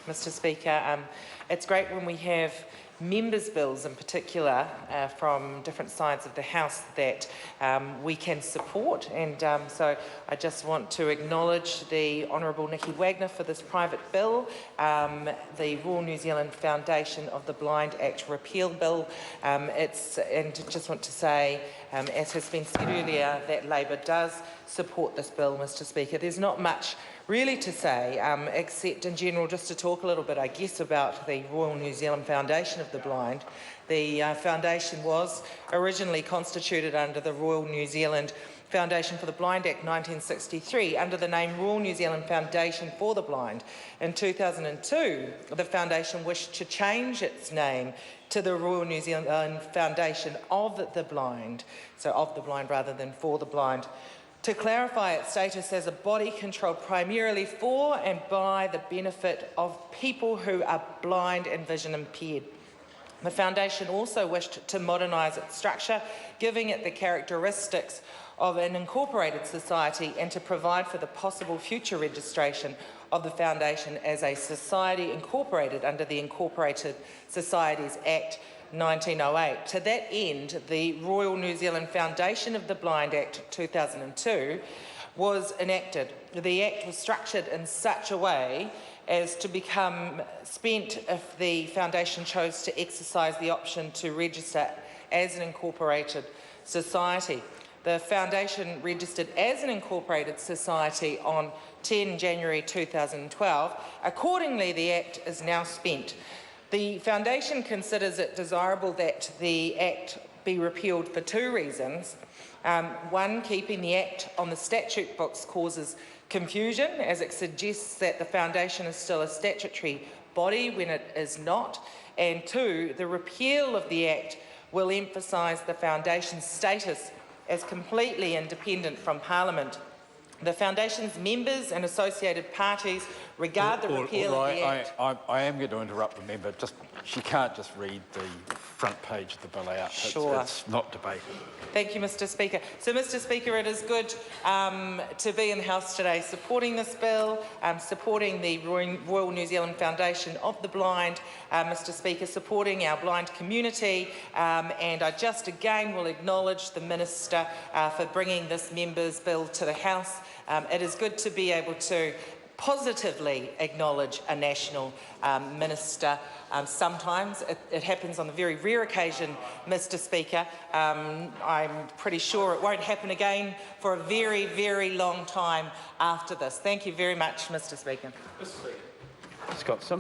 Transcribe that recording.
Mr Speaker, it's great when we have members' bills in particular from different sides of the House that we can support, and so I just want to acknowledge the Honourable Nicky Wagner for this private bill, the Royal New Zealand Foundation of the Blind Act Repeal Bill, and just want to say, as has been said earlier, that Labor does support this bill, Mr Speaker. There's not much really to say, except in general just to talk a little bit, I guess, about the Royal New Zealand Foundation of the Blind. The foundation was originally constituted under the Royal New Zealand Foundation for the Blind Act 1963 under the name Royal New Zealand Foundation for the Blind. In 2002, the foundation wished to change its name to the Royal New Zealand Foundation of the Blind, so of the blind rather than for the blind, to clarify its status as a body controlled primarily for and by the benefit of people who are blind and vision impaired. The foundation also wished to modernise its structure, giving it the characteristics of an incorporated society, and to provide for the possible future registration of the foundation as a society incorporated under the Incorporated Societies Act 1908. To that end, the Royal New Zealand Foundation of the Blind Act 2002 was enacted. The Act was structured in such a way as to become spent if the foundation chose to exercise the option to register as an incorporated society. The foundation registered as an incorporated society on 10 January 2012. Accordingly, the Act is now spent. The foundation considers it desirable that the Act be repealed for two reasons. One, keeping the Act on the statute books causes confusion, as it suggests that the foundation is still a statutory body when it is not. And two, the repeal of the Act will emphasise the foundation's status as completely independent from Parliament. The foundation's members and associated parties regard the repeal of the Act. I am going to interrupt the member. She can't just read the front page of the bill out. Sure. It's not debated. Thank you, Mr Speaker. So, Mr Speaker, it is good to be in the House today supporting this bill, supporting the Royal New Zealand Foundation of the Blind, Mr Speaker, supporting our blind community, and I just again will acknowledge the Minister for bringing this members' bill to the House. It is good to be able to positively acknowledge a national minister. Sometimes it happens on the very rare occasion, Mr Speaker. I'm pretty sure it won't happen again for a very, very long time after this. Thank you very much, Mr Speaker. Scott Simpson.